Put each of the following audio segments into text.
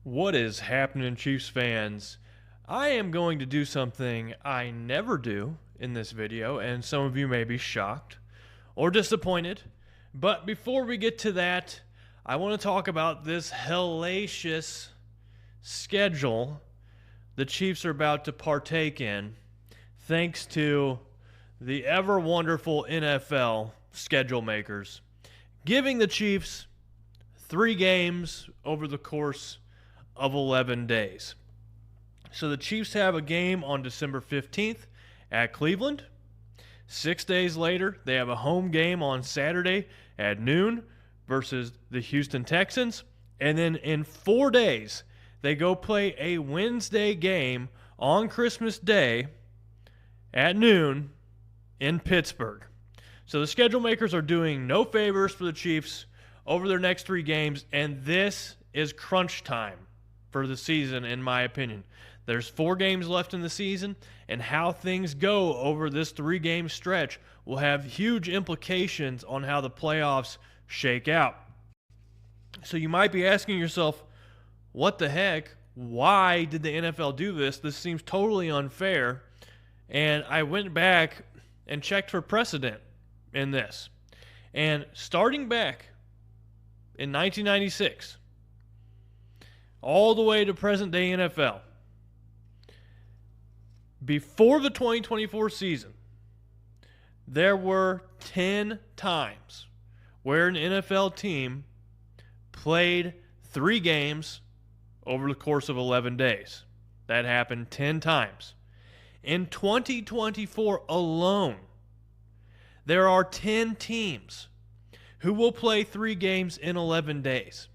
What is happening, Chiefs fans? I am going to do something I never do in this video, and some of you may be shocked or disappointed. But before we get to that, I want to talk about this hellacious schedule the Chiefs are about to partake in, thanks to the ever wonderful NFL schedule makers, giving the Chiefs 3 games over the course of 11 days. So the Chiefs have a game on December 15th at Cleveland. 6 days later, they have a home game on Saturday at noon versus the Houston Texans. And then in 4 days, they go play a Wednesday game on Christmas Day at noon in Pittsburgh. So the schedule makers are doing no favors for the Chiefs over their next 3 games, and this is crunch time for the season, in my opinion. There's 4 games left in the season, and how things go over this 3-game stretch will have huge implications on how the playoffs shake out. So you might be asking yourself, what the heck? Why did the NFL do this? This seems totally unfair. And I went back and checked for precedent in this. And starting back in 1996, all the way to present-day NFL, before the 2024 season, there were 10 times where an NFL team played 3 games over the course of 11 days. That happened 10 times. In 2024 alone, there are 10 teams who will play 3 games in 11 days.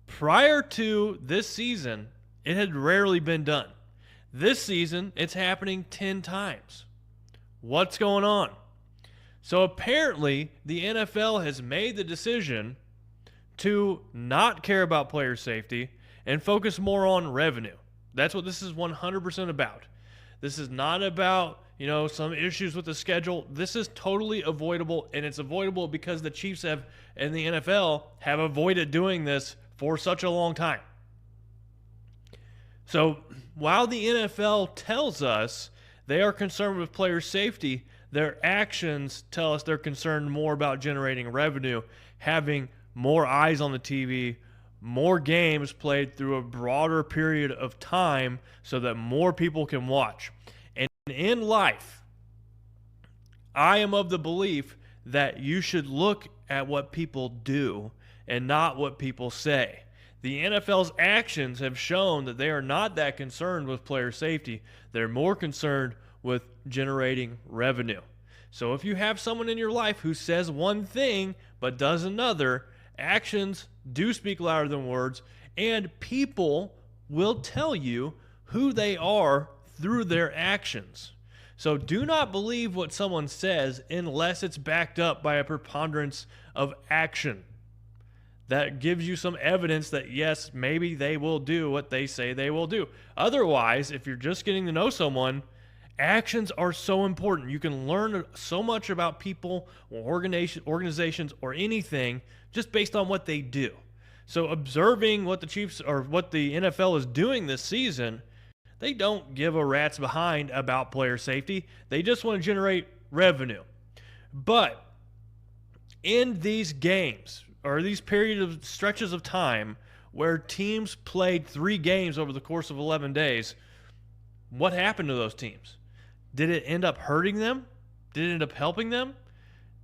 Prior to this season, it had rarely been done. This season, it's happening 10 times. What's going on? So apparently, the NFL has made the decision to not care about player safety and focus more on revenue. That's what this is 100% about. This is not about, some issues with the schedule. This is totally avoidable, and it's avoidable because the Chiefs have and the NFL have avoided doing this for such a long time. So while the NFL tells us they are concerned with player safety, their actions tell us they're concerned more about generating revenue, having more eyes on the TV, more games played through a broader period of time so that more people can watch. And in life, I am of the belief that you should look at what people do and not what people say. The NFL's actions have shown that they are not that concerned with player safety. They're more concerned with generating revenue. So if you have someone in your life who says one thing but does another, actions do speak louder than words, and people will tell you who they are through their actions. So do not believe what someone says unless it's backed up by a preponderance of action that gives you some evidence that, yes, maybe they will do what they say they will do. Otherwise, if you're just getting to know someone, actions are so important. You can learn so much about people or organizations or anything just based on what they do. So observing what the Chiefs or what the NFL is doing this season, they don't give a rat's behind about player safety. They just want to generate revenue. But in these games or these periods of stretches of time where teams played 3 games over the course of 11 days, what happened to those teams? Did it end up hurting them? Did it end up helping them?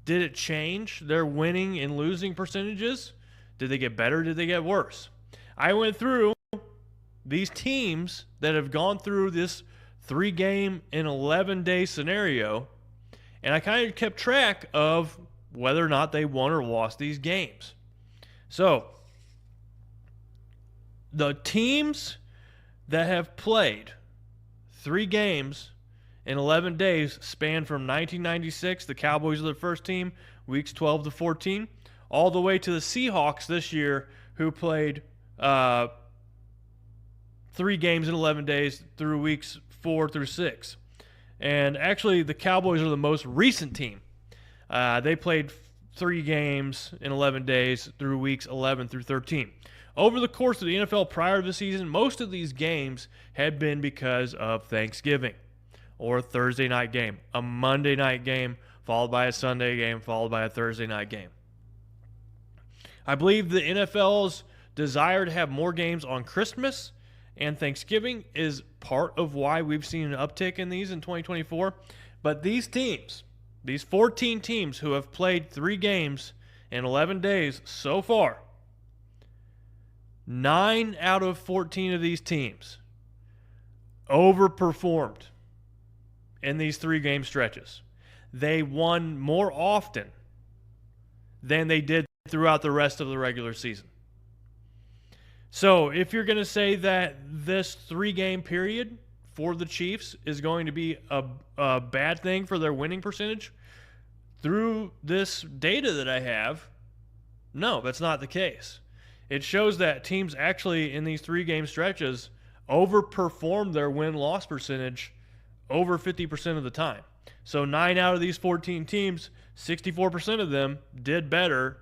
Did it change their winning and losing percentages? Did they get better? Did they get worse? I went through these teams that have gone through this 3-game in 11-day scenario, and I kind of kept track of whether or not they won or lost these games. So the teams that have played 3 games in 11 days span from 1996, the Cowboys are the first team, weeks 12 to 14, all the way to the Seahawks this year, who played 3 games in 11 days through weeks 4 through 6. And actually, the Cowboys are the most recent team. They played 3 games in 11 days through weeks 11 through 13. Over the course of the NFL prior to the season, most of these games had been because of Thanksgiving or a Thursday night game, a Monday night game, followed by a Sunday game, followed by a Thursday night game. I believe the NFL's desire to have more games on Christmas and Thanksgiving is part of why we've seen an uptick in these in 2024. But these teams, these 14 teams who have played 3 games in 11 days so far, 9 out of 14 of these teams overperformed in these 3-game stretches. They won more often than they did throughout the rest of the regular season. So if you're going to say that this 3-game period for the Chiefs is going to be a bad thing for their winning percentage, through this data that I have, no, that's not the case. It shows that teams actually in these 3-game stretches overperform their win-loss percentage over 50% of the time. So 9 out of these 14 teams, 64% of them did better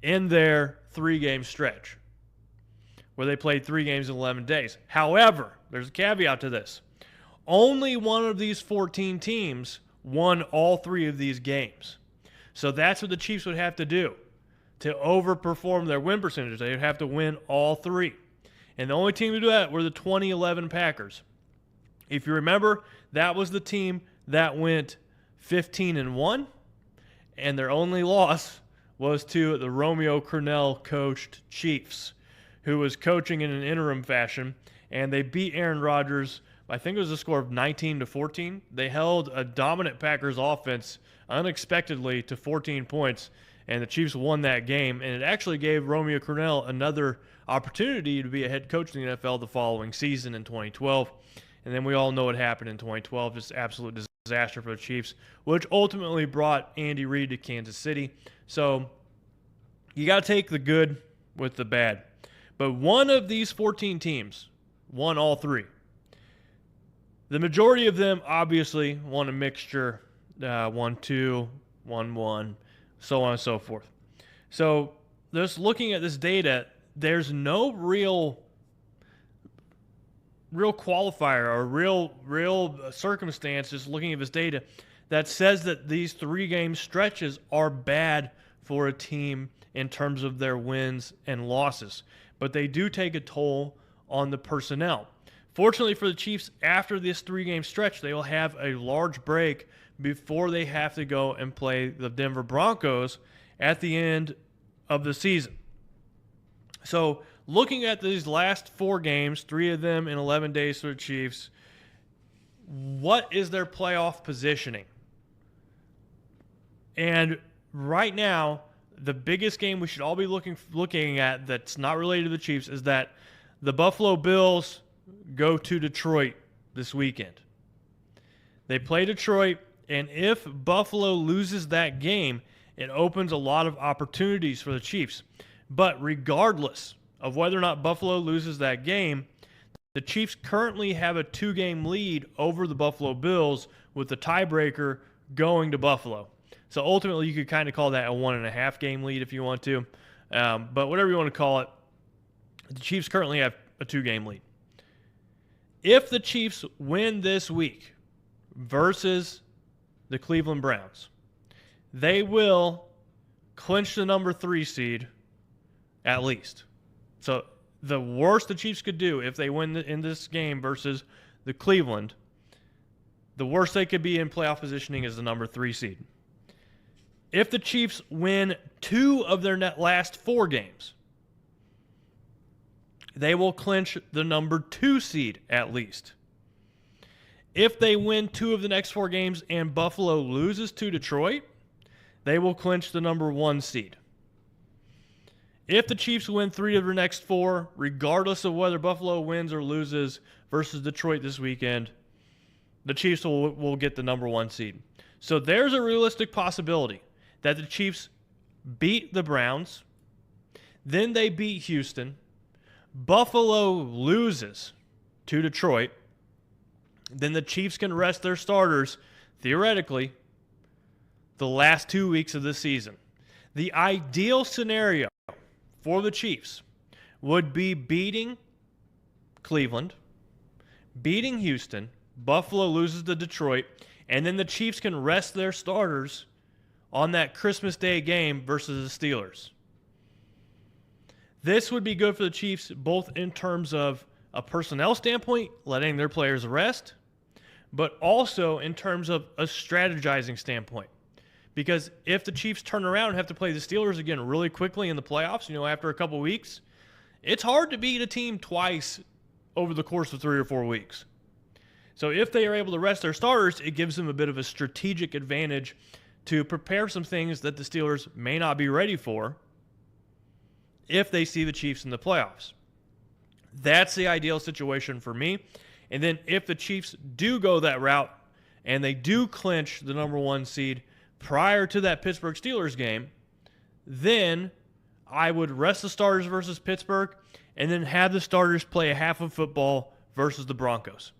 in their 3-game stretch where they played 3 games in 11 days. However, there's a caveat to this. Only one of these 14 teams won all 3 of these games. So that's what the Chiefs would have to do to overperform their win percentage. They would have to win all 3. And the only team to do that were the 2011 Packers. If you remember, that was the team that went 15-1, and their only loss was to the Romeo Crennel coached Chiefs, who was coaching in an interim fashion, and they beat Aaron Rodgers. I think it was a score of 19-14. They held a dominant Packers offense unexpectedly to 14 points, and the Chiefs won that game. And it actually gave Romeo Crennel another opportunity to be a head coach in the NFL the following season in 2012. And then we all know what happened in 2012, just absolute disaster for the Chiefs, which ultimately brought Andy Reid to Kansas City. So you got to take the good with the bad. But one of these 14 teams won all 3. The majority of them obviously won a mixture, 1-2, 1-1, so on and so forth. So just looking at this data, there's no real qualifier or real circumstances looking at this data that says that these 3-game stretches are bad for a team in terms of their wins and losses. But they do take a toll on the personnel. Fortunately for the Chiefs, after this 3-game stretch, they will have a large break before they have to go and play the Denver Broncos at the end of the season. So looking at these last 4 games, 3 of them in 11 days for the Chiefs, what is their playoff positioning? And right now, the biggest game we should all be looking at that's not related to the Chiefs is that the Buffalo Bills go to Detroit this weekend. They play Detroit, and if Buffalo loses that game, it opens a lot of opportunities for the Chiefs. But regardless of whether or not Buffalo loses that game, the Chiefs currently have a 2-game lead over the Buffalo Bills with the tiebreaker going to Buffalo. So ultimately, you could kind of call that a 1.5-game lead if you want to. But whatever you want to call it, the Chiefs currently have a 2-game lead. If the Chiefs win this week versus the Cleveland Browns, they will clinch the number 3 seed at least. So the worst the Chiefs could do if they win in this game versus the Cleveland, the worst they could be in playoff positioning is the number 3 seed. If the Chiefs win 2 of their last 4 games, they will clinch the number 2 seed at least. If they win 2 of the next 4 games and Buffalo loses to Detroit, they will clinch the number 1 seed. If the Chiefs win 3 of their next 4, regardless of whether Buffalo wins or loses versus Detroit this weekend, the Chiefs will get the number 1 seed. So there's a realistic possibility that the Chiefs beat the Browns, then they beat Houston, Buffalo loses to Detroit, then the Chiefs can rest their starters, theoretically, the last 2 weeks of the season. The ideal scenario for the Chiefs would be beating Cleveland, beating Houston, Buffalo loses to Detroit, and then the Chiefs can rest their starters on that Christmas Day game versus the Steelers. This would be good for the Chiefs both in terms of a personnel standpoint, letting their players rest, but also in terms of a strategizing standpoint. Because if the Chiefs turn around and have to play the Steelers again really quickly in the playoffs, after a couple weeks, it's hard to beat a team twice over the course of 3 or 4 weeks. So if they are able to rest their starters, it gives them a bit of a strategic advantage to prepare some things that the Steelers may not be ready for if they see the Chiefs in the playoffs. That's the ideal situation for me. And then if the Chiefs do go that route and they do clinch the number 1 seed prior to that Pittsburgh Steelers game, then I would rest the starters versus Pittsburgh and then have the starters play a half of football versus the Broncos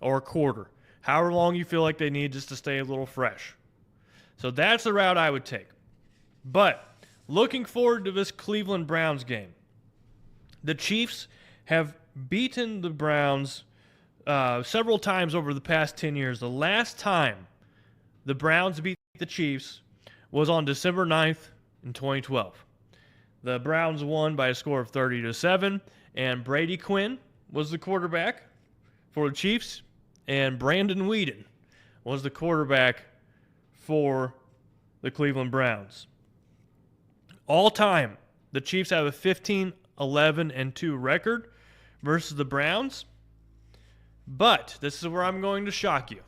or a quarter, however long you feel like they need just to stay a little fresh. So that's the route I would take. But looking forward to this Cleveland Browns game, the Chiefs have beaten the Browns several times over the past 10 years. The last time the Browns beat the Chiefs was on December 9th in 2012. The Browns won by a score of 30-7, and Brady Quinn was the quarterback for the Chiefs, and Brandon Weeden was the quarterback for the Cleveland Browns. All time, the Chiefs have a 15-11-2 record versus the Browns, but this is where I'm going to shock you.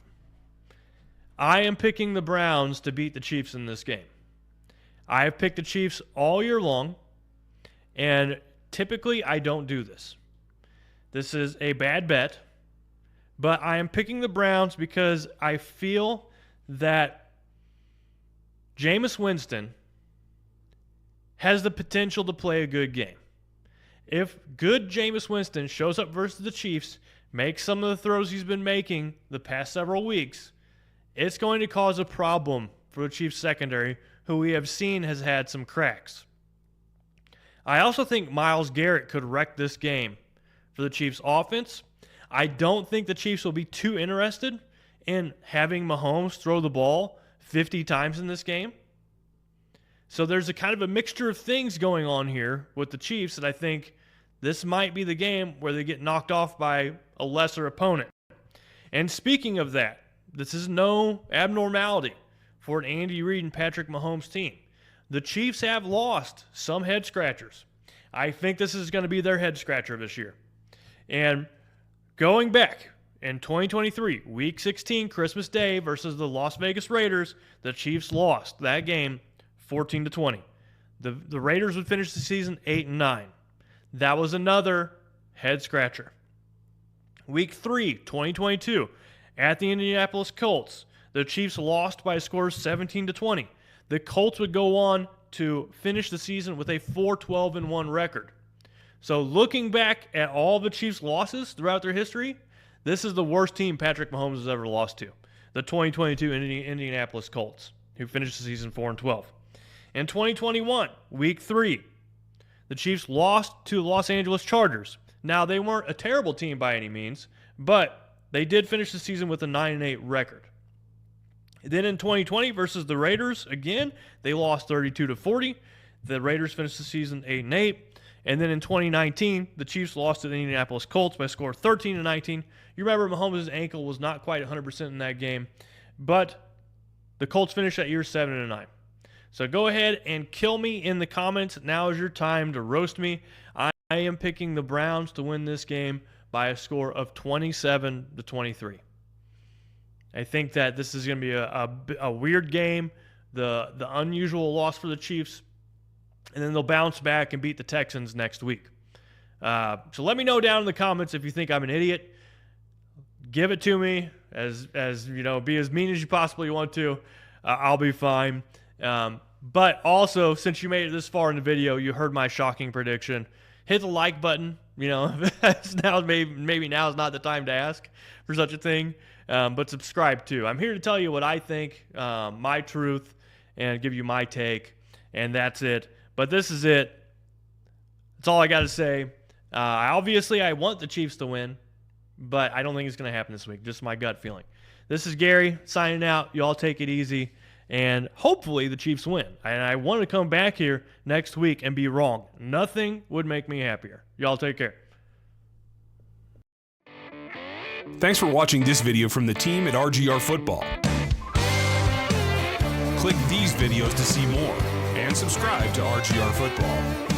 I am picking the Browns to beat the Chiefs in this game. I have picked the Chiefs all year long, and typically I don't do this. This is a bad bet, but I am picking the Browns because I feel that Jameis Winston has the potential to play a good game. If good Jameis Winston shows up versus the Chiefs, makes some of the throws he's been making the past several weeks, it's going to cause a problem for the Chiefs secondary, who we have seen has had some cracks. I also think Myles Garrett could wreck this game for the Chiefs offense. I don't think the Chiefs will be too interested in having Mahomes throw the ball 50 times in this game. So there's a kind of a mixture of things going on here with the Chiefs that I think this might be the game where they get knocked off by a lesser opponent. And speaking of that, this is no abnormality for an Andy Reid and Patrick Mahomes team. The Chiefs have lost some head scratchers. I think this is going to be their head scratcher this year. And going back in 2023, Week 16, Christmas Day versus the Las Vegas Raiders, the Chiefs lost that game 14-20. The Raiders would finish the season 8-9. That was another head scratcher. Week 3, 2022, at the Indianapolis Colts, the Chiefs lost by a score of 17-20. The Colts would go on to finish the season with a 4-12-1 record. So looking back at all the Chiefs' losses throughout their history, this is the worst team Patrick Mahomes has ever lost to, the 2022 Indianapolis Colts, who finished the season 4-12. In 2021, Week 3, the Chiefs lost to the Los Angeles Chargers. Now, they weren't a terrible team by any means, but they did finish the season with a 9-8 record. Then in 2020 versus the Raiders, again, they lost 32-40. The Raiders finished the season 8-8. And then in 2019, the Chiefs lost to the Indianapolis Colts by a score of 13-19. You remember Mahomes' ankle was not quite 100% in that game, but the Colts finished that year 7-9. So go ahead and kill me in the comments. Now is your time to roast me. I am picking the Browns to win this game by a score of 27-23. I think that this is going to be a weird game, the unusual loss for the Chiefs, and then they'll bounce back and beat the Texans next week. So let me know down in the comments if you think I'm an idiot. Give it to me, as you know, be as mean as you possibly want to. I'll be fine. But also, since you made it this far in the video, you heard my shocking prediction. Hit the like button. You know, now maybe now is not the time to ask for such a thing. But subscribe too. I'm here to tell you what I think, my truth, and give you my take, and that's it. But this is it. That's all I got to say. Obviously, I want the Chiefs to win, but I don't think it's going to happen this week. Just my gut feeling. This is Gary signing out. You all take it easy, and hopefully the Chiefs win. And I want to come back here next week and be wrong. Nothing would make me happier. Y'all take care. Thanks for watching this video from the team at RGR Football. Click these videos to see more and subscribe to RGR Football.